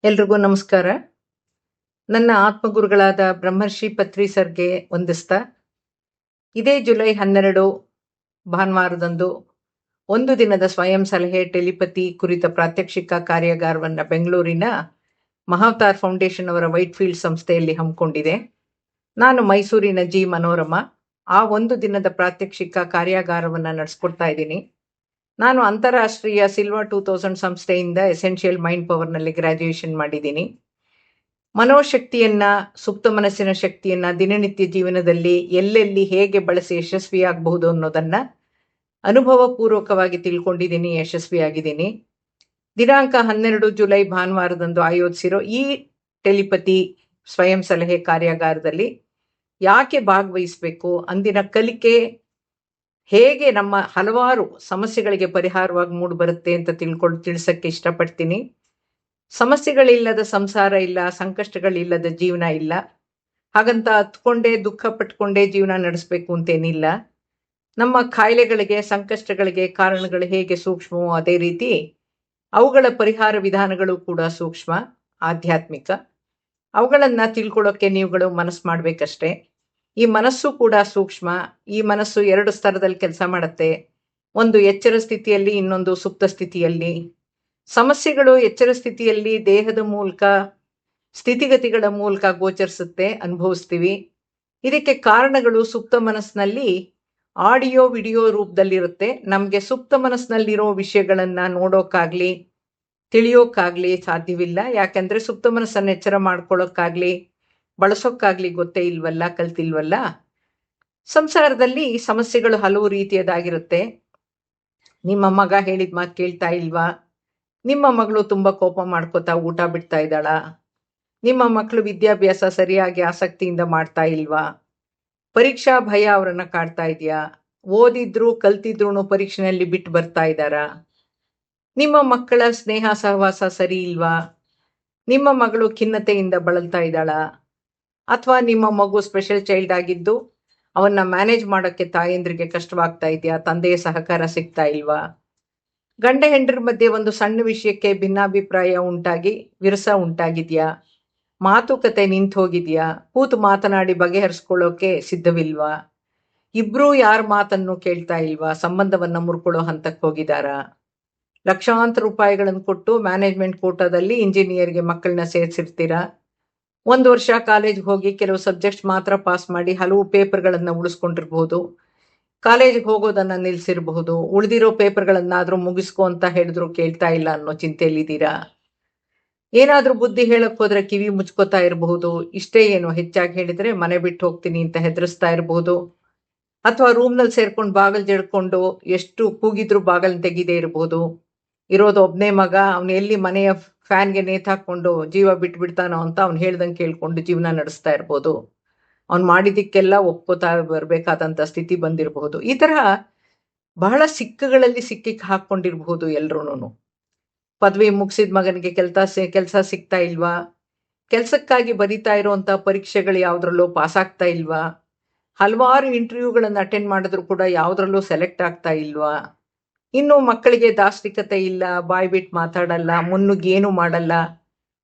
ಎಲ್ರಿಗೂ ನಮಸ್ಕಾರ. ನನ್ನ ಆತ್ಮಗುರುಗಳಾದ ಬ್ರಹ್ಮರ್ಷಿ ಪತ್ರಿ ಸರ್ಗೆ ವಂದಿಸ್ತಾ, ಇದೇ ಜುಲೈ 12 ಭಾನುವಾರದಂದು ಒಂದು ದಿನದ ಸ್ವಯಂ ಸಲಹೆ ಟೆಲಿಪತಿ ಕುರಿತ ಪ್ರಾತ್ಯಕ್ಷಿಕ ಕಾರ್ಯಾಗಾರವನ್ನು ಬೆಂಗಳೂರಿನ ಮಹಾವತಾರ್ ಫೌಂಡೇಶನ್ ಅವರ ವೈಟ್ಫೀಲ್ಡ್ ಸಂಸ್ಥೆಯಲ್ಲಿ ಹಮ್ಮಿಕೊಂಡಿದೆ. ನಾನು ಮೈಸೂರಿನ ಜಿ ಮನೋರಮಾ ಆ ಒಂದು ದಿನದ ಪ್ರಾತ್ಯಕ್ಷಿಕ ಕಾರ್ಯಾಗಾರವನ್ನು ನಡೆಸ್ಕೊಡ್ತಾ ಇದ್ದೀನಿ. ನಾನು ಅಂತಾರಾಷ್ಟ್ರೀಯ ಸಿಲ್ವಾ 2000 ಸಂಸ್ಥೆಯಿಂದ ಎಸೆನ್ಷಿಯಲ್ ಮೈಂಡ್ ಪವರ್ನಲ್ಲಿ ಗ್ರಾಜ್ಯುಯೇಷನ್ ಮಾಡಿದ್ದೀನಿ. ಮನೋಶಕ್ತಿಯನ್ನ, ಸುಪ್ತ ಮನಸ್ಸಿನ ಶಕ್ತಿಯನ್ನ ದಿನನಿತ್ಯ ಜೀವನದಲ್ಲಿ ಎಲ್ಲೆಲ್ಲಿ ಹೇಗೆ ಬಳಸಿ ಯಶಸ್ವಿಯಾಗಬಹುದು ಅನ್ನೋದನ್ನ ಅನುಭವಪೂರ್ವಕವಾಗಿ ತಿಳ್ಕೊಂಡಿದ್ದೀನಿ, ಯಶಸ್ವಿಯಾಗಿದ್ದೀನಿ. ದಿನಾಂಕ 12 ಜುಲೈ ಭಾನುವಾರದಂದು ಆಯೋಜಿಸಿರೋ ಈ ಟೆಲಿಪತಿ ಸ್ವಯಂ ಸಲಹೆ ಕಾರ್ಯಾಗಾರದಲ್ಲಿ ಯಾಕೆ ಭಾಗವಹಿಸಬೇಕು, ಅಂದಿನ ಕಲಿಕೆ ಹೇಗೆ ನಮ್ಮ ಹಲವಾರು ಸಮಸ್ಯೆಗಳಿಗೆ ಪರಿಹಾರವಾಗಿ ಮೂಡಿಬರುತ್ತೆ ಅಂತ ತಿಳಿಸಕ್ಕೆ ಇಷ್ಟಪಡ್ತೀನಿ. ಸಮಸ್ಯೆಗಳಿಲ್ಲದ ಸಂಸಾರ ಇಲ್ಲ, ಸಂಕಷ್ಟಗಳಿಲ್ಲದ ಜೀವನ ಇಲ್ಲ. ಹಾಗಂತ ಹತ್ಕೊಂಡೇ ದುಃಖ ಪಟ್ಕೊಂಡೇ ಜೀವನ ನಡೆಸಬೇಕು ಅಂತೇನಿಲ್ಲ. ನಮ್ಮ ಕಾಯಿಲೆಗಳಿಗೆ, ಸಂಕಷ್ಟಗಳಿಗೆ ಕಾರಣಗಳು ಹೇಗೆ ಸೂಕ್ಷ್ಮವೋ ಅದೇ ರೀತಿ ಅವುಗಳ ಪರಿಹಾರ ವಿಧಾನಗಳು ಕೂಡ ಸೂಕ್ಷ್ಮ, ಆಧ್ಯಾತ್ಮಿಕ. ಅವುಗಳನ್ನ ತಿಳ್ಕೊಳ್ಳೋಕೆ ನೀವುಗಳು ಮನಸ್ಸು ಮಾಡ್ಬೇಕಷ್ಟೇ. ಈ ಮನಸ್ಸು ಕೂಡ ಸೂಕ್ಷ್ಮ. ಈ ಮನಸ್ಸು 2 ಸ್ತರದಲ್ಲಿ ಕೆಲಸ ಮಾಡುತ್ತೆ. ಒಂದು ಎಚ್ಚರ ಸ್ಥಿತಿಯಲ್ಲಿ, ಇನ್ನೊಂದು ಸುಪ್ತ ಸ್ಥಿತಿಯಲ್ಲಿ. ಸಮಸ್ಯೆಗಳು ಎಚ್ಚರ ಸ್ಥಿತಿಯಲ್ಲಿ ದೇಹದ ಮೂಲಕ, ಸ್ಥಿತಿಗತಿಗಳ ಮೂಲಕ ಗೋಚರಿಸುತ್ತೆ, ಅನುಭವಿಸ್ತೀವಿ. ಇದಕ್ಕೆ ಕಾರಣಗಳು ಸುಪ್ತ ಮನಸ್ಸಿನಲ್ಲಿ ಆಡಿಯೋ ವಿಡಿಯೋ ರೂಪದಲ್ಲಿರುತ್ತೆ. ನಮಗೆ ಸುಪ್ತ ಮನಸ್ಸಿನಲ್ಲಿರೋ ವಿಷಯಗಳನ್ನ ನೋಡೋಕ್ಕಾಗ್ಲಿ, ತಿಳಿಯೋಕ್ಕಾಗ್ಲಿ ಸಾಧ್ಯವಿಲ್ಲ. ಯಾಕಂದ್ರೆ ಸುಪ್ತ ಮನಸ್ಸನ್ನು ಎಚ್ಚರ ಮಾಡ್ಕೊಳ್ಳೋಕ್ಕಾಗ್ಲಿ, ಬಳಸೋಕ್ಕಾಗ್ಲಿ ಗೊತ್ತೇ ಇಲ್ವಲ್ಲ, ಕಲ್ತಿಲ್ವಲ್ಲ. ಸಂಸಾರದಲ್ಲಿ ಸಮಸ್ಯೆಗಳು ಹಲವು ರೀತಿಯದಾಗಿರುತ್ತೆ. ನಿಮ್ಮ ಮಗ ಹೇಳಿದ ಮಾತು ಕೇಳ್ತಾ ಇಲ್ವಾ? ನಿಮ್ಮ ಮಗಳು ತುಂಬಾ ಕೋಪ ಮಾಡ್ಕೋತಾ ಊಟ ಬಿಡ್ತಾ ಇದ್ದಾಳ? ನಿಮ್ಮ ಮಕ್ಕಳು ವಿದ್ಯಾಭ್ಯಾಸ ಸರಿಯಾಗಿ ಆಸಕ್ತಿಯಿಂದ ಮಾಡ್ತಾ ಇಲ್ವಾ? ಪರೀಕ್ಷಾ ಭಯ ಅವರನ್ನ ಕಾಡ್ತಾ ಇದೆಯಾ? ಓದಿದ್ರು ಕಲ್ತಿದ್ರು ಪರೀಕ್ಷೆಯಲ್ಲಿ ಬಿಟ್ಟು ಬರ್ತಾ ಇದ್ದಾರಾ? ನಿಮ್ಮ ಮಕ್ಕಳ ಸ್ನೇಹ ಸಹವಾಸ ಸರಿ ಇಲ್ವಾ? ನಿಮ್ಮ ಮಗಳು ಖಿನ್ನತೆಯಿಂದ ಬಳಲ್ತಾ ಇದ್ದಾಳ? ಅಥವಾ ನಿಮ್ಮ ಮಗು ಸ್ಪೆಷಲ್ ಚೈಲ್ಡ್ ಆಗಿದ್ದು ಅವನ್ನ ಮ್ಯಾನೇಜ್ ಮಾಡೋಕ್ಕೆ ತಾಯಂದ್ರಿಗೆ ಕಷ್ಟವಾಗ್ತಾ ಇದೆಯಾ? ತಂದೆಯ ಸಹಕಾರ ಸಿಗ್ತಾ ಇಲ್ವಾ? ಗಂಡ ಹೆಂಡರ ಮಧ್ಯೆ ಒಂದು ಸಣ್ಣ ವಿಷಯಕ್ಕೆ ಭಿನ್ನಾಭಿಪ್ರಾಯ ಉಂಟಾಗಿ ವಿರಸ ಉಂಟಾಗಿದ್ಯಾ? ಮಾತುಕತೆ ನಿಂತು ಹೋಗಿದ್ಯಾ? ಕೂತು ಮಾತನಾಡಿ ಬಗೆಹರಿಸ್ಕೊಳ್ಳೋಕೆ ಸಿದ್ಧವಿಲ್ವಾ? ಇಬ್ರೂ ಯಾರ ಮಾತನ್ನು ಕೇಳ್ತಾ ಇಲ್ವಾ? ಸಂಬಂಧವನ್ನ ಮುರ್ಕೊಳ್ಳೋ ಹಂತಕ್ಕೆ ಹೋಗಿದಾರಾ? ಲಕ್ಷಾಂತರ ರೂಪಾಯಿಗಳನ್ನು ಕೊಟ್ಟು ಮ್ಯಾನೇಜ್ಮೆಂಟ್ ಕೋಟಾದಲ್ಲಿ ಇಂಜಿನಿಯರ್ಗೆ ಮಕ್ಕಳನ್ನ ಸೇರಿಸಿರ್ತೀರಾ. 1 ವರ್ಷ ಕಾಲೇಜ್ ಹೋಗಿ ಕೆಲವು ಸಬ್ಜೆಕ್ಟ್ಸ್ ಮಾತ್ರ ಪಾಸ್ ಮಾಡಿ ಹಲವು ಪೇಪರ್ಗಳನ್ನ ಉಳಿಸ್ಕೊಂಡಿರ್ಬಹುದು. ಕಾಲೇಜ್ಗೆ ಹೋಗೋದನ್ನ ನಿಲ್ಸಿರಬಹುದು. ಉಳಿದಿರೋ ಪೇಪರ್ಗಳನ್ನಾದ್ರೂ ಮುಗಿಸ್ಕೊ ಅಂತ ಹೇಳಿದ್ರು ಕೇಳ್ತಾ ಇಲ್ಲ ಅನ್ನೋ ಚಿಂತೆಯಲ್ಲಿದ್ದೀರಾ? ಏನಾದ್ರೂ ಬುದ್ಧಿ ಹೇಳಕ್ ಹೋದ್ರೆ ಕಿವಿ ಮುಚ್ಕೋತಾ ಇರಬಹುದು. ಇಷ್ಟೇ ಏನು, ಹೆಚ್ಚಾಗಿ ಹೇಳಿದ್ರೆ ಮನೆ ಬಿಟ್ಟು ಹೋಗ್ತೀನಿ ಅಂತ ಹೆದರಿಸ್ತಾ ಇರಬಹುದು. ಅಥವಾ ರೂಮ್ನಲ್ಲಿ ಸೇರ್ಕೊಂಡು ಬಾಗಲ್ ಜಡ್ಕೊಂಡು ಎಷ್ಟು ಕೂಗಿದ್ರು ಬಾಗಲ್ ತೆಗಿದೇ ಇರಬಹುದು. ಇರೋದು ಒಬ್ನೇ ಮಗ, ಅವನು ಎಲ್ಲಿ ಮನೆಯ ಫ್ಯಾನ್ಗೆ ನೇತಾಕೊಂಡು ಜೀವ ಬಿಟ್ಬಿಡ್ತಾನೋ ಅಂತ ಅವ್ನು ಹೇಳ್ದಂಗೆ ಕೇಳ್ಕೊಂಡು ಜೀವನ ನಡೆಸ್ತಾ ಇರ್ಬೋದು. ಅವ್ನು ಮಾಡಿದ್ದಕ್ಕೆಲ್ಲ ಒಪ್ಕೋತಾ ಬರ್ಬೇಕಾದಂತ ಸ್ಥಿತಿ ಬಂದಿರಬಹುದು. ಈ ತರಹ ಬಹಳ ಸಿಕ್ಕಗಳಲ್ಲಿ ಹಾಕೊಂಡಿರ್ಬಹುದು ಎಲ್ರೂನು. ಪದವಿ ಮುಗಿಸಿದ ಮಗನಿಗೆ ಕೆಲಸ ಸಿಗ್ತಾ ಇಲ್ವಾ? ಕೆಲ್ಸಕ್ಕಾಗಿ ಬರೀತಾ ಇರುವಂತ ಪರೀಕ್ಷೆಗಳು ಯಾವ್ದ್ರಲ್ಲೂ ಪಾಸ್ ಆಗ್ತಾ ಇಲ್ವಾ? ಹಲವಾರು ಇಂಟರ್ವ್ಯೂಗಳನ್ನು ಅಟೆಂಡ್ ಮಾಡಿದ್ರು ಕೂಡ ಯಾವ್ದ್ರಲ್ಲೂ ಸೆಲೆಕ್ಟ್ ಆಗ್ತಾ ಇಲ್ವಾ? ಇನ್ನು ಮಕ್ಕಳಿಗೆ ದಾರ್ಷ್ಟಿಕತೆ ಇಲ್ಲ, ಬಾಯ್ ಬಿಟ್ಟು ಮಾತಾಡಲ್ಲ, ಮುನ್ನುಗ್ಗೇನು ಮಾಡಲ್ಲ,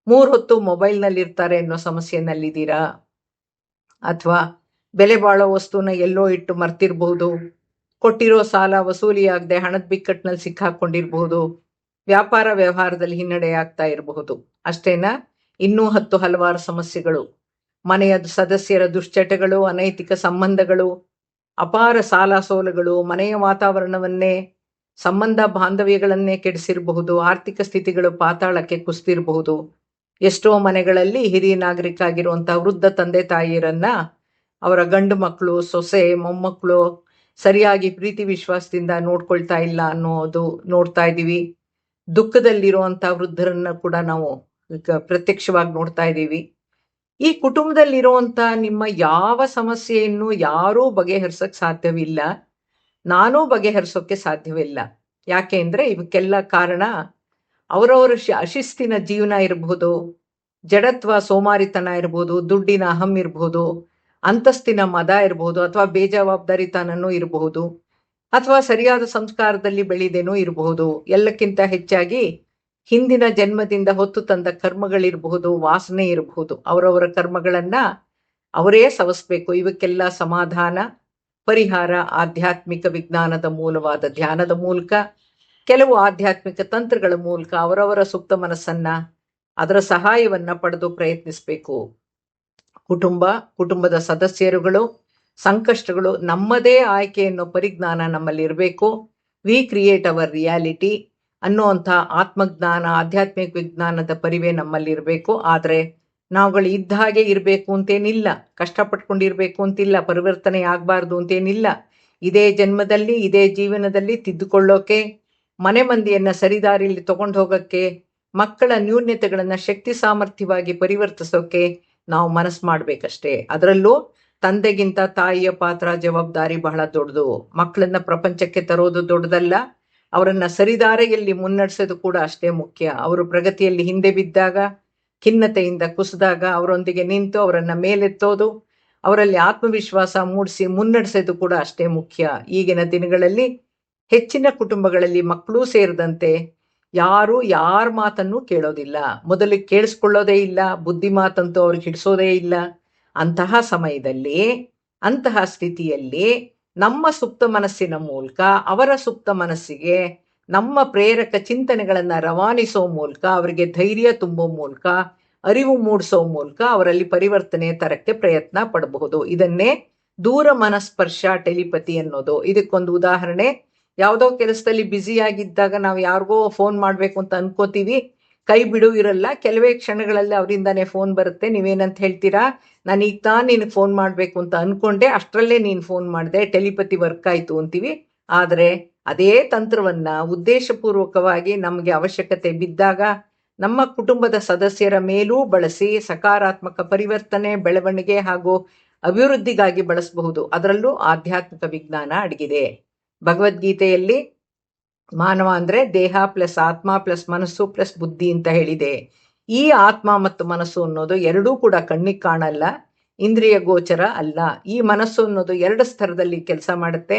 3 ಹೊತ್ತು ಮೊಬೈಲ್ನಲ್ಲಿ ಇರ್ತಾರೆ ಅನ್ನೋ ಸಮಸ್ಯೆನಲ್ಲಿದ್ದೀರಾ? ಅಥವಾ ಬೆಲೆ ಬಾಳೋ ವಸ್ತುನ ಎಲ್ಲೋ ಇಟ್ಟು ಮರ್ತಿರ್ಬಹುದು. ಕೊಟ್ಟಿರೋ ಸಾಲ ವಸೂಲಿಯಾಗದೆ ಹಣದ ಬಿಕ್ಕಟ್ಟಿನಲ್ಲಿ ಸಿಕ್ಕಾಕೊಂಡಿರ್ಬಹುದು. ವ್ಯಾಪಾರ ವ್ಯವಹಾರದಲ್ಲಿ ಹಿನ್ನಡೆ ಆಗ್ತಾ ಇರಬಹುದು. ಅಷ್ಟೇನಾ? ಇನ್ನೂ ಹಲವಾರು ಸಮಸ್ಯೆಗಳು. ಮನೆಯ ಸದಸ್ಯರ ದುಶ್ಚಟಗಳು, ಅನೈತಿಕ ಸಂಬಂಧಗಳು, ಅಪಾರ ಸಾಲ ಸೋಲುಗಳು, ಮನೆಯ ವಾತಾವರಣವನ್ನೇ, ಸಂಬಂಧ ಬಾಂಧವ್ಯಗಳನ್ನೇ ಕೆಡಿಸಿರಬಹುದು. ಆರ್ಥಿಕ ಸ್ಥಿತಿಗಳು ಪಾತಾಳಕ್ಕೆ ಕುಸಿದಿರಬಹುದು. ಎಷ್ಟೋ ಮನೆಗಳಲ್ಲಿ ಹಿರಿಯ ನಾಗರಿಕ ಆಗಿರುವಂತಹ ವೃದ್ಧ ತಂದೆ ತಾಯಿಯರನ್ನ ಅವರ ಗಂಡು ಮಕ್ಕಳು, ಸೊಸೆ, ಮೊಮ್ಮಕ್ಕಳು ಸರಿಯಾಗಿ ಪ್ರೀತಿ ವಿಶ್ವಾಸದಿಂದ ನೋಡ್ಕೊಳ್ತಾ ಇಲ್ಲ ಅನ್ನೋದು ನೋಡ್ತಾ ಇದ್ದೀವಿ. ದುಃಖದಲ್ಲಿರುವಂತಹ ವೃದ್ಧರನ್ನ ಕೂಡ ನಾವು ಪ್ರತ್ಯಕ್ಷವಾಗಿ ನೋಡ್ತಾ ಇದ್ದೀವಿ. ಈ ಕುಟುಂಬದಲ್ಲಿರುವಂತ ನಿಮ್ಮ ಯಾವ ಸಮಸ್ಯೆಯನ್ನು ಯಾರೂ ಬಗೆಹರಿಸಕ್ ಸಾಧ್ಯವಿಲ್ಲ. ನಾನೂ ಬಗೆಹರಿಸೋಕೆ ಸಾಧ್ಯವಿಲ್ಲ. ಯಾಕೆ ಅಂದ್ರೆ ಇವಕ್ಕೆಲ್ಲ ಕಾರಣ ಅವರವರ ಅಶಿಸ್ತಿನ ಜೀವನ ಇರಬಹುದು, ಜಡತ್ವ ಸೋಮಾರಿತನ ಇರಬಹುದು, ದುಡ್ಡಿನ ಅಹಂ ಇರಬಹುದು, ಅಂತಸ್ತಿನ ಮದ ಇರಬಹುದು, ಅಥವಾ ಬೇಜವಾಬ್ದಾರಿತನನೂ ಇರಬಹುದು, ಅಥವಾ ಸರಿಯಾದ ಸಂಸ್ಕಾರದಲ್ಲಿ ಬೆಳೆದೇನೂ ಇರಬಹುದು. ಎಲ್ಲಕ್ಕಿಂತ ಹೆಚ್ಚಾಗಿ ಹಿಂದಿನ ಜನ್ಮದಿಂದ ಹೊತ್ತು ತಂದ ಕರ್ಮಗಳಿರಬಹುದು, ವಾಸನೆ ಇರಬಹುದು. ಅವರವರ ಕರ್ಮಗಳನ್ನ ಅವರೇ ಸವಸ್ಬೇಕು. ಇವಕ್ಕೆಲ್ಲ ಸಮಾಧಾನ, ಪರಿಹಾರ ಆಧ್ಯಾತ್ಮಿಕ ವಿಜ್ಞಾನದ ಮೂಲವಾದ ಧ್ಯಾನದ ಮೂಲಕ, ಕೆಲವು ಆಧ್ಯಾತ್ಮಿಕ ತಂತ್ರಗಳ ಮೂಲಕ ಅವರವರ ಸುಪ್ತ ಮನಸ್ಸನ್ನ, ಅದರ ಸಹಾಯವನ್ನ ಪಡೆದು ಪ್ರಯತ್ನಿಸಬೇಕು. ಕುಟುಂಬದ ಸದಸ್ಯರುಗಳು, ಸಂಕಷ್ಟಗಳು ನಮ್ಮದೇ ಆಯ್ಕೆ ಅನ್ನೋ ಪರಿಜ್ಞಾನ ನಮ್ಮಲ್ಲಿ ಇರಬೇಕು. ವಿ ಕ್ರಿಯೇಟ್ ಅವರ್ ರಿಯಾಲಿಟಿ ಅನ್ನುವಂಥ ಆತ್ಮಜ್ಞಾನ, ಆಧ್ಯಾತ್ಮಿಕ ವಿಜ್ಞಾನದ ಪರಿವೇ ನಮ್ಮಲ್ಲಿ ಇರಬೇಕು. ಆದರೆ ನಾವುಗಳು ಇದ್ದ ಹಾಗೆ ಇರಬೇಕು ಅಂತೇನಿಲ್ಲ, ಕಷ್ಟಪಟ್ಕೊಂಡಿರ್ಬೇಕು ಅಂತಿಲ್ಲ, ಪರಿವರ್ತನೆ ಆಗಬಾರ್ದು ಅಂತೇನಿಲ್ಲ. ಇದೇ ಜನ್ಮದಲ್ಲಿ, ಇದೇ ಜೀವನದಲ್ಲಿ ತಿದ್ದುಕೊಳ್ಳೋಕೆ, ಮನೆ ಮಂದಿಯನ್ನ ಸರಿದಾರಿಯಲ್ಲಿ ತಗೊಂಡು ಹೋಗೋಕ್ಕೆ, ಮಕ್ಕಳ ನ್ಯೂನ್ಯತೆಗಳನ್ನ ಶಕ್ತಿ ಸಾಮರ್ಥ್ಯವಾಗಿ ಪರಿವರ್ತಿಸೋಕೆ ನಾವು ಮನಸ್ಸು ಮಾಡ್ಬೇಕಷ್ಟೇ. ಅದರಲ್ಲೂ ತಂದೆಗಿಂತ ತಾಯಿಯ ಪಾತ್ರ, ಜವಾಬ್ದಾರಿ ಬಹಳ ದೊಡ್ಡದು. ಮಕ್ಕಳನ್ನ ಪ್ರಪಂಚಕ್ಕೆ ತರೋದು ದೊಡ್ಡದಲ್ಲ, ಅವರನ್ನ ಸರಿದಾರಿಯಲ್ಲಿ ಮುನ್ನಡೆಸೋದು ಕೂಡ ಅಷ್ಟೇ ಮುಖ್ಯ. ಅವರು ಪ್ರಗತಿಯಲ್ಲಿ ಹಿಂದೆ ಬಿದ್ದಾಗ, ಖಿನ್ನತೆಯಿಂದ ಕುಸಿದಾಗ ಅವರೊಂದಿಗೆ ನಿಂತು ಅವರನ್ನ ಮೇಲೆತ್ತೋದು, ಅವರಲ್ಲಿ ಆತ್ಮವಿಶ್ವಾಸ ಮೂಡಿಸಿ ಮುನ್ನಡೆಸೋದು ಕೂಡ ಅಷ್ಟೇ ಮುಖ್ಯ. ಈಗಿನ ದಿನಗಳಲ್ಲಿ ಹೆಚ್ಚಿನ ಕುಟುಂಬಗಳಲ್ಲಿ ಮಕ್ಕಳೂ ಸೇರಿದಂತೆ ಯಾರು ಯಾರ ಮಾತನ್ನು ಕೇಳೋದಿಲ್ಲ, ಮೊದಲಿಗೆ ಕೇಳಿಸ್ಕೊಳ್ಳೋದೇ ಇಲ್ಲ, ಬುದ್ಧಿ ಮಾತಂತೂ ಅವ್ರಿಗೆ ಹಿಡಿಸೋದೇ ಇಲ್ಲ. ಅಂತಹ ಸಮಯದಲ್ಲಿ, ಅಂತಹ ಸ್ಥಿತಿಯಲ್ಲಿ ನಮ್ಮ ಸುಪ್ತ ಮನಸ್ಸಿನ ಮೂಲಕ ಅವರ ಸುಪ್ತ ಮನಸ್ಸಿಗೆ ನಮ್ಮ ಪ್ರೇರಕ ಚಿಂತನೆಗಳನ್ನ ರವಾನಿಸೋ ಮೂಲಕ, ಅವರಿಗೆ ಧೈರ್ಯ ತುಂಬೋ ಮೂಲಕ, ಅರಿವು ಮೂಡಿಸೋ ಮೂಲಕ ಅವರಲ್ಲಿ ಪರಿವರ್ತನೆ ತರಕ್ಕೆ ಪ್ರಯತ್ನ ಪಡಬಹುದು. ಇದನ್ನೇ ದೂರ ಮನಸ್ಪರ್ಶ ಟೆಲಿಪತಿ ಅನ್ನೋದು. ಇದಕ್ಕೊಂದು ಉದಾಹರಣೆ, ಯಾವುದೋ ಕೆಲಸದಲ್ಲಿ ಬ್ಯುಸಿಯಾಗಿದ್ದಾಗ ನಾವು ಯಾರಿಗೋ ಫೋನ್ ಮಾಡಬೇಕು ಅಂತ ಅನ್ಕೋತೀವಿ, ಕೈ ಬಿಡು ಇರಲ್ಲ, ಕೆಲವೇ ಕ್ಷಣಗಳಲ್ಲಿ ಅವರಿಂದಾನೇ ಫೋನ್ ಬರುತ್ತೆ. ನೀವೇನಂತ ಹೇಳ್ತೀರಾ, ನಾನು ಈಗ ತಾನು ನಿನಗೆ ಫೋನ್ ಮಾಡಬೇಕು ಅಂತ ಅನ್ಕೊಂಡೆ, ಅಷ್ಟರಲ್ಲೇ ನೀನು ಫೋನ್ ಮಾಡಿದೆ, ಟೆಲಿಪತಿ ವರ್ಕ್ ಆಯಿತು ಅಂತೀವಿ. ಆದರೆ ಅದೇ ತಂತ್ರವನ್ನ ಉದ್ದೇಶಪೂರ್ವಕವಾಗಿ ನಮಗೆ ಅವಶ್ಯಕತೆ ಬಿದ್ದಾಗ ನಮ್ಮ ಕುಟುಂಬದ ಸದಸ್ಯರ ಮೇಲೂ ಬಳಸಿ ಸಕಾರಾತ್ಮಕ ಪರಿವರ್ತನೆ, ಬೆಳವಣಿಗೆ ಹಾಗೂ ಅಭಿವೃದ್ಧಿಗಾಗಿ ಬಳಸಬಹುದು. ಅದರಲ್ಲೂ ಆಧ್ಯಾತ್ಮಿಕ ವಿಜ್ಞಾನ ಅಡಗಿದೆ. ಭಗವದ್ಗೀತೆಯಲ್ಲಿ ಮಾನವ ಅಂದ್ರೆ ದೇಹ ಪ್ಲಸ್ ಆತ್ಮ ಪ್ಲಸ್ ಮನಸ್ಸು ಪ್ಲಸ್ ಬುದ್ಧಿ ಅಂತ ಹೇಳಿದೆ. ಈ ಆತ್ಮ ಮತ್ತು ಮನಸ್ಸು ಅನ್ನೋದು ಎರಡೂ ಕೂಡ ಕಣ್ಣಿಗೆ ಕಾಣಲ್ಲ, ಇಂದ್ರಿಯ ಗೋಚರ ಅಲ್ಲ. ಈ ಮನಸ್ಸು ಅನ್ನೋದು ಎರಡು ಸ್ತರದಲ್ಲಿ ಕೆಲಸ ಮಾಡುತ್ತೆ,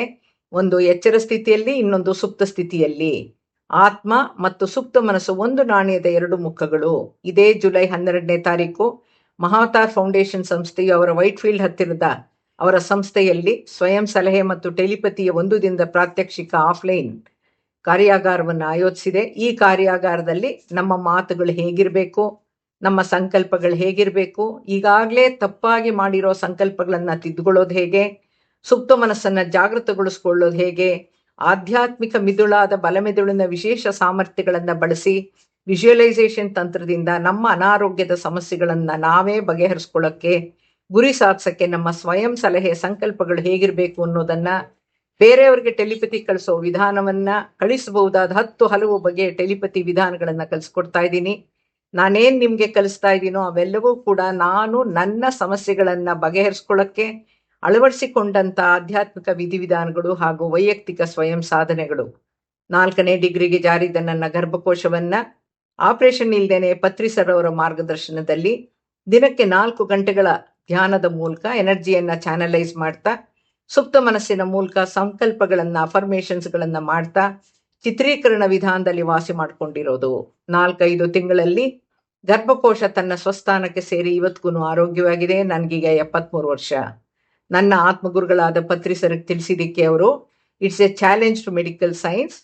ಒಂದು ಎಚ್ಚರ ಸ್ಥಿತಿಯಲ್ಲಿ, ಇನ್ನೊಂದು ಸುಪ್ತ ಸ್ಥಿತಿಯಲ್ಲಿ. ಆತ್ಮ ಮತ್ತು ಸುಪ್ತ ಮನಸ್ಸು ಒಂದು ನಾಣ್ಯದ ಎರಡು ಮುಖಗಳು. ಇದೇ ಜುಲೈ 12ನೇ ತಾರೀಕು ಮಹಾವತಾರ್ ಫೌಂಡೇಶನ್ ಸಂಸ್ಥೆಯು ಅವರ ವೈಟ್ ಫೀಲ್ಡ್ ಹತ್ತಿರದ ಅವರ ಸಂಸ್ಥೆಯಲ್ಲಿ ಸ್ವಯಂ ಸಲಹೆ ಮತ್ತು ಟೆಲಿಪತಿಯ ಒಂದು ದಿನದ ಪ್ರಾತ್ಯಕ್ಷಿಕ ಆಫ್ಲೈನ್ ಕಾರ್ಯಾಗಾರವನ್ನು ಆಯೋಜಿಸಿದೆ. ಈ ಕಾರ್ಯಾಗಾರದಲ್ಲಿ ನಮ್ಮ ಮಾತುಗಳು ಹೇಗಿರಬೇಕು, ನಮ್ಮ ಸಂಕಲ್ಪಗಳು ಹೇಗಿರಬೇಕು, ಈಗಾಗಲೇ ತಪ್ಪಾಗಿ ಮಾಡಿರೋ ಸಂಕಲ್ಪಗಳನ್ನ ತಿದ್ದುಕೊಳ್ಳೋದು ಹೇಗೆ, ಸುಪ್ತ ಮನಸ್ಸನ್ನ ಜಾಗೃತಗೊಳಿಸ್ಕೊಳ್ಳೋದು ಹೇಗೆ, ಆಧ್ಯಾತ್ಮಿಕ ಮಿದುಳಾದ ಬಲಮೆದುಳಿನ ವಿಶೇಷ ಸಾಮರ್ಥ್ಯಗಳನ್ನ ಬಳಸಿ ವಿಜುವಲೈಸೇಷನ್ ತಂತ್ರದಿಂದ ನಮ್ಮ ಅನಾರೋಗ್ಯದ ಸಮಸ್ಯೆಗಳನ್ನ ನಾವೇ ಬಗೆಹರಿಸ್ಕೊಳ್ಳೋಕ್ಕೆ, ಗುರಿ ಸಾಧಿಸಕ್ಕೆ ನಮ್ಮ ಸ್ವಯಂ ಸಲಹೆ ಸಂಕಲ್ಪಗಳು ಹೇಗಿರಬೇಕು ಅನ್ನೋದನ್ನ, ಬೇರೆಯವರಿಗೆ ಟೆಲಿಪತಿ ಕಳಿಸೋ ವಿಧಾನವನ್ನ, ಕಳಿಸಬಹುದಾದ 10 ಹಲವು ಬಗೆಯ ಟೆಲಿಪತಿ ವಿಧಾನಗಳನ್ನ ಕಲಿಸ್ಕೊಡ್ತಾ ಇದ್ದೀನಿ. ನಾನೇನ್ ನಿಮ್ಗೆ ಕಲಿಸ್ತಾ ಇದ್ದೀನೋ ಅವೆಲ್ಲವೂ ಕೂಡ ನಾನು ನನ್ನ ಸಮಸ್ಯೆಗಳನ್ನ ಬಗೆಹರಿಸ್ಕೊಳ್ಳಕ್ಕೆ ಅಳವಡಿಸಿಕೊಂಡಂತ ಆಧ್ಯಾತ್ಮಿಕ ವಿಧಿವಿಧಾನಗಳು ಹಾಗೂ ವೈಯಕ್ತಿಕ ಸ್ವಯಂ ಸಾಧನೆಗಳು. 4ನೇ ಡಿಗ್ರಿಗೆ ಜಾರಿದ ನನ್ನ ಗರ್ಭಕೋಶವನ್ನ ಆಪರೇಷನ್ ಇಲ್ದೇನೆ ಪತ್ರಿ ಸರ್ ಅವರ ಮಾರ್ಗದರ್ಶನದಲ್ಲಿ ದಿನಕ್ಕೆ 4 ಗಂಟೆಗಳ ಧ್ಯಾನದ ಮೂಲಕ ಎನರ್ಜಿಯನ್ನ ಚಾನಲೈಸ್ ಮಾಡ್ತಾ, ಸುಪ್ತ ಮನಸ್ಸಿನ ಮೂಲಕ ಸಂಕಲ್ಪಗಳನ್ನ, ಅಫರ್ಮೇಷನ್ಸ್ಗಳನ್ನ ಮಾಡ್ತಾ ಚಿತ್ರೀಕರಣ ವಿಧಾನದಲ್ಲಿ ವಾಸಿ ಮಾಡ್ಕೊಂಡಿರೋದು. 4-5 ತಿಂಗಳಲ್ಲಿ ಗರ್ಭಕೋಶ ತನ್ನ ಸ್ವಸ್ಥಾನಕ್ಕೆ ಸೇರಿ ಇವತ್ತಿಗೂ ಆರೋಗ್ಯವಾಗಿದೆ. ನನಗೀಗ 73 ವರ್ಷ. ನನ್ನ ಆತ್ಮಗುರುಗಳಾದ ಪತ್ರಿ ಸರ್ಗೆ ತಿಳಿಸಿದ್ದಕ್ಕೆ ಅವರು, it's a challenge to medical science.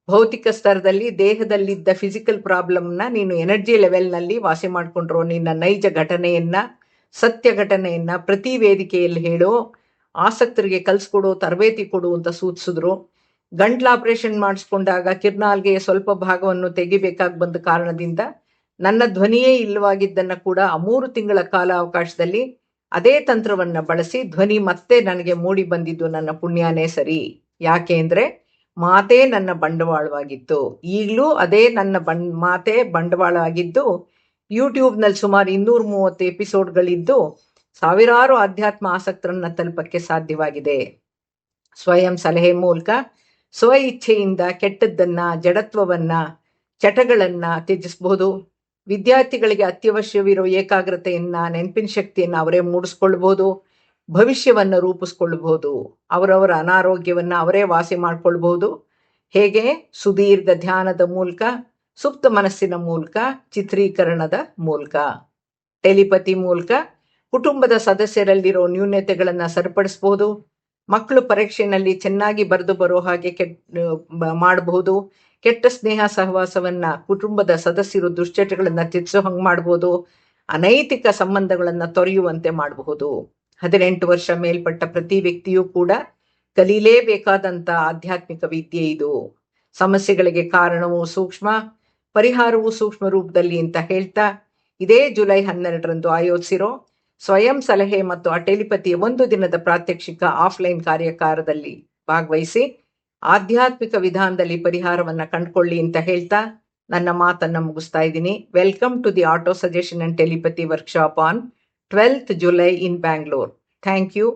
ಭೌತಿಕ ಸ್ತರದಲ್ಲಿ ದೇಹದಲ್ಲಿದ್ದ ಫಿಸಿಕಲ್ ಪ್ರಾಬ್ಲಮ್ನ ನೀನು ಎನರ್ಜಿ ಲೆವೆಲ್ನಲ್ಲಿ ವಾಸಿ ಮಾಡಿಕೊಂಡ್ರು. ನಿನ್ನ ನೈಜ ಘಟನೆಯನ್ನ, ಸತ್ಯ ಘಟನೆಯನ್ನ ಪ್ರತಿ ವೇದಿಕೆಯಲ್ಲಿ ಹೇಳೋ, ಆಸಕ್ತರಿಗೆ ಕಲಿಸ್ಕೊಡು, ತರಬೇತಿ ಕೊಡು ಅಂತ ಸೂಚಿಸಿದ್ರು. ಗಂಟ್ಲ ಆಪರೇಷನ್ ಮಾಡಿಸ್ಕೊಂಡಾಗ ಕಿರ್ನಾಲ್ಗೆ ಸ್ವಲ್ಪ ಭಾಗವನ್ನು ತೆಗಿಬೇಕಾಗಿ ಬಂದ ಕಾರಣದಿಂದ ನನ್ನ ಧ್ವನಿಯೇ ಇಲ್ಲವಾಗಿದ್ದನ್ನ ಕೂಡ 3 ತಿಂಗಳ ಕಾಲ ಅವಕಾಶದಲ್ಲಿ ಅದೇ ತಂತ್ರವನ್ನ ಬಳಸಿ ಧ್ವನಿ ಮತ್ತೆ ನನಗೆ ಮೂಡಿ ಬಂದಿದ್ದು ನನ್ನ ಪುಣ್ಯನೇ ಸರಿ. ಯಾಕೆ ಅಂದ್ರೆ ಮಾತೇ ನನ್ನ ಬಂಡವಾಳವಾಗಿತ್ತು. ಈಗಲೂ ಅದೇ ನನ್ನ ಮಾತೇ ಬಂಡವಾಳ ಆಗಿದ್ದು, ಯೂಟ್ಯೂಬ್ನಲ್ಲಿ ಸುಮಾರು 230 ಎಪಿಸೋಡ್ಗಳಿದ್ದು ಸಾವಿರಾರು ಆಧ್ಯಾತ್ಮ ಆಸಕ್ತರನ್ನ ತಲುಪಕ್ಕೆ ಸಾಧ್ಯವಾಗಿದೆ. ಸ್ವಯಂ ಸಲಹೆ ಮೂಲಕ ಸ್ವ ಇಚ್ಛೆಯಿಂದ ಕೆಟ್ಟದ್ದನ್ನ, ಜಡತ್ವವನ್ನ, ಚಟಗಳನ್ನ ತ್ಯಜಿಸಬಹುದು. ವಿದ್ಯಾರ್ಥಿಗಳಿಗೆ ಅತ್ಯವಶ್ಯವಿರೋ ಏಕಾಗ್ರತೆಯನ್ನ, ನೆನಪಿನ ಶಕ್ತಿಯನ್ನ ಅವರೇ ಮೂಡಿಸ್ಕೊಳ್ಬಹುದು. ಭವಿಷ್ಯವನ್ನು ರೂಪಿಸ್ಕೊಳ್ಬಹುದು. ಅವರವರ ಅನಾರೋಗ್ಯವನ್ನ ಅವರೇ ವಾಸಿ ಮಾಡ್ಕೊಳ್ಬಹುದು. ಹೇಗೆ? ಸುದೀರ್ಘ ಧ್ಯಾನದ ಮೂಲಕ, ಸುಪ್ತ ಮನಸ್ಸಿನ ಮೂಲಕ, ಚಿತ್ರೀಕರಣದ ಮೂಲಕ, ಟೆಲಿಪತಿ ಮೂಲಕ ಕುಟುಂಬದ ಸದಸ್ಯರಲ್ಲಿರೋ ನ್ಯೂನತೆಗಳನ್ನು ಸರಿಪಡಿಸಬಹುದು. ಮಕ್ಕಳು ಪರೀಕ್ಷೆಯಲ್ಲಿ ಚೆನ್ನಾಗಿ ಬರೆದು ಬರೋ ಹಾಗೆ ಮಾಡಬಹುದು. ಕೆಟ್ಟ ಸ್ನೇಹ ಸಹವಾಸವನ್ನ ಕುಟುಂಬದ ಸದಸ್ಯರು ದುಶ್ಚಟಗಳನ್ನ ತ್ಯಜಿಸೋ ಹಂಗೆ ಮಾಡಬಹುದು. ಅನೈತಿಕ ಸಂಬಂಧಗಳನ್ನ ತೊರೆಯುವಂತೆ ಮಾಡಬಹುದು. 18 ವರ್ಷ ಮೇಲ್ಪಟ್ಟ ಪ್ರತಿ ವ್ಯಕ್ತಿಯೂ ಕೂಡ ಕಲೀಲೇಬೇಕಾದಂತ ಆಧ್ಯಾತ್ಮಿಕ ವಿದ್ಯೆ ಇದು. ಸಮಸ್ಯೆಗಳಿಗೆ ಕಾರಣವು ಸೂಕ್ಷ್ಮ, ಪರಿಹಾರವು ಸೂಕ್ಷ್ಮ ರೂಪದಲ್ಲಿ ಅಂತ ಹೇಳ್ತಾ, ಇದೇ ಜುಲೈ 12ರಂದು ಆಯೋಜಿಸಿರೋ ಸ್ವಯಂ ಸಲಹೆ ಮತ್ತು ಆ ಟೆಲಿಪತಿಯ 1 ದಿನದ ಪ್ರಾತ್ಯಕ್ಷಿಕ ಆಫ್ಲೈನ್ ಕಾರ್ಯಕಾರದಲ್ಲಿ ಭಾಗವಹಿಸಿ ಆಧ್ಯಾತ್ಮಿಕ ವಿಧಾನದಲ್ಲಿ ಪರಿಹಾರವನ್ನ ಕಂಡುಕೊಳ್ಳಿ ಅಂತ ಹೇಳ್ತಾ ನನ್ನ ಮಾತನ್ನ ಮುಗಿಸ್ತಾ ಇದ್ದೀನಿ. Welcome to the auto suggestion and telepathy workshop on 12th July in Bangalore. Thank you.